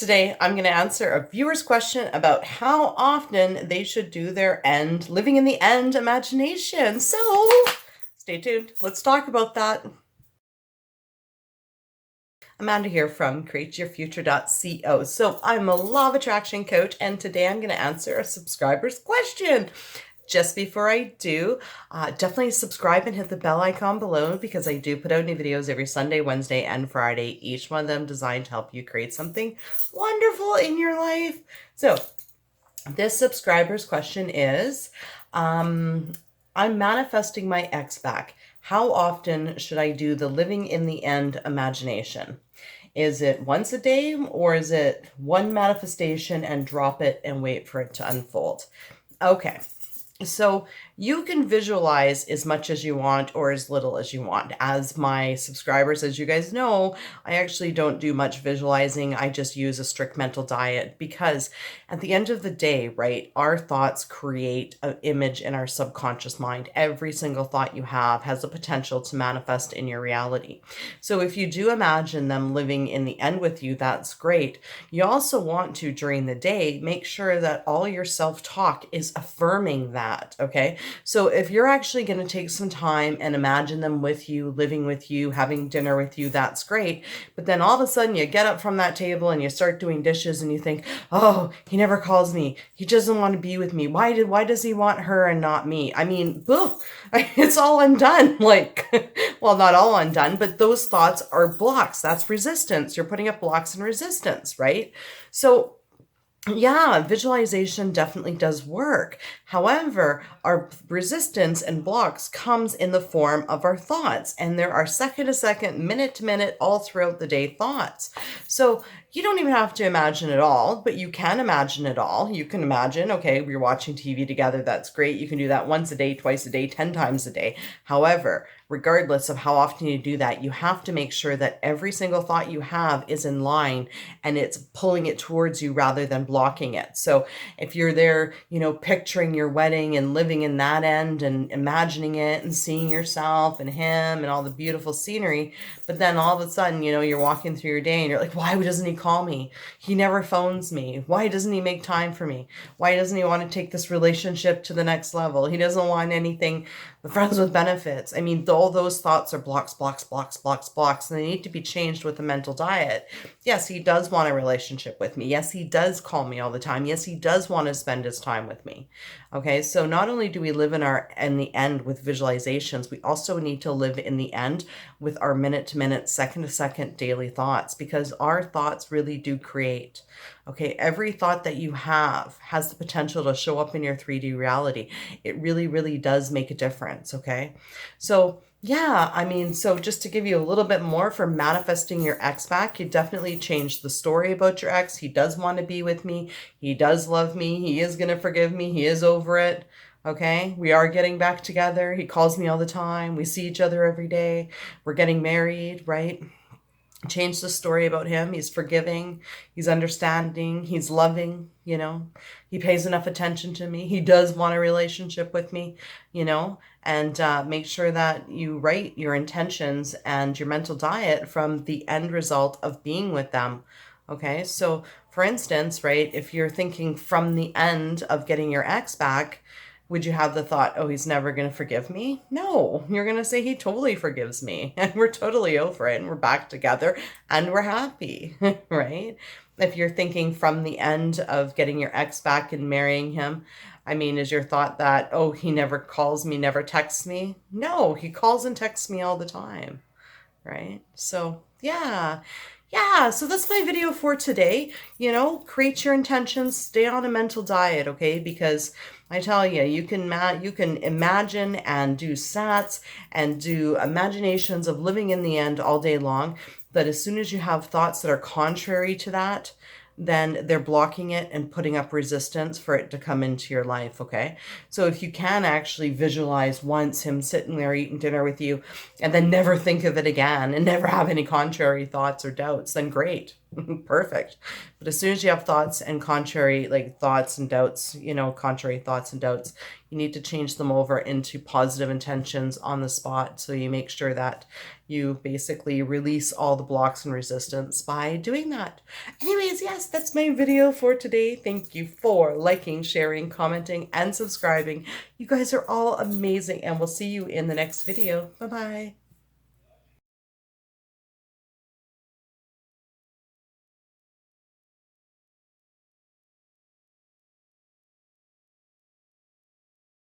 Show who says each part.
Speaker 1: Today, I'm going to answer a viewer's question about how often they should do their living in the end imagination. So, stay tuned. Let's talk about that. Amanda here from createyourfuture.co. So, I'm a law of attraction coach, and today I'm going to answer a subscriber's question. Just before I do, definitely subscribe and hit the bell icon below because I do put out new videos every Sunday, Wednesday, and Friday, each one of them designed to help you create something wonderful in your life. So this subscriber's question is, I'm manifesting my ex back. How often should I do the living in the end imagination? Is it once a day, or is it one manifestation and drop it and wait for it to unfold? Okay. So you can visualize as much as you want or as little as you want. As my subscribers, as you guys know, I actually don't do much visualizing. I just use a strict mental diet because at the end of the day, right, our thoughts create an image in our subconscious mind. Every single thought you have has the potential to manifest in your reality. So if you do imagine them living in the end with you, that's great. You also want to, during the day, make sure that all your self-talk is affirming that, okay? So if you're actually going to take some time and imagine them with you, living with you, having dinner with you, that's great. But then all of a sudden you get up from that table and you start doing dishes and you think, oh, he never calls me. He doesn't want to be with me. Why does he want her and not me? I mean, boom, it's all undone. Like, well, not all undone, but those thoughts are blocks. That's resistance. You're putting up blocks and resistance, right? So yeah, visualization definitely does work. However, our resistance and blocks comes in the form of our thoughts, and there are second to second, minute to minute, all throughout the day thoughts. So you don't even have to imagine it all, but you can imagine it all. You can imagine, okay, we're watching TV together. That's great. You can do that once a day, twice a day, 10 times a day. However, regardless of how often you do that, you have to make sure that every single thought you have is in line and it's pulling it towards you rather than blocking it. So if you're there, picturing your wedding and living in that end and imagining it and seeing yourself and him and all the beautiful scenery, but then all of a sudden, you're walking through your day and you're like, why doesn't he call me? He never phones me. Why doesn't he make time for me? Why doesn't he want to take this relationship to the next level? He doesn't want anything, friends with benefits. I mean, all those thoughts are blocks, and they need to be changed with a mental diet. Yes, he does want a relationship with me. Yes, he does call me all the time. Yes, he does want to spend his time with me. Okay, so not only do we live in the end with visualizations, we also need to live in the end with our minute to minute, second to second daily thoughts, because our thoughts really do create. Okay, every thought that you have has the potential to show up in your 3D reality. It really, really does make a difference. Okay, so yeah, I mean, so just to give you a little bit more for manifesting your ex back, you definitely change the story about your ex. He does want to be with me. He does love me. He is going to forgive me. He is over it. Okay, we are getting back together. He calls me all the time. We see each other every day. We're getting married, right? Change the story about him. He's forgiving, he's understanding, he's loving, he pays enough attention to me. He does want a relationship with me, and make sure that you write your intentions and your mental diet from the end result of being with them. Okay, so for instance, right, if you're thinking from the end of getting your ex back, would you have the thought, oh, he's never going to forgive me? No, you're going to say he totally forgives me and we're totally over it and we're back together and we're happy, right? If you're thinking from the end of getting your ex back and marrying him, I mean, is your thought that, oh, he never calls me, never texts me? No, he calls and texts me all the time, right? So yeah. Yeah, so that's my video for today. Create your intentions, stay on a mental diet, okay? Because I tell you, you can imagine and do sats and do imaginations of living in the end all day long. But as soon as you have thoughts that are contrary to that, then they're blocking it and putting up resistance for it to come into your life, okay? So if you can actually visualize once him sitting there eating dinner with you and then never think of it again and never have any contrary thoughts or doubts, then great, Perfect. But as soon as you have thoughts and contrary, like thoughts and doubts, contrary thoughts and doubts, you need to change them over into positive intentions on the spot. So you make sure that you basically release all the blocks and resistance by doing that. Anyways, yes, that's my video for today. Thank you for liking, sharing, commenting, and subscribing. You guys are all amazing, and we'll see you in the next video. Bye-bye.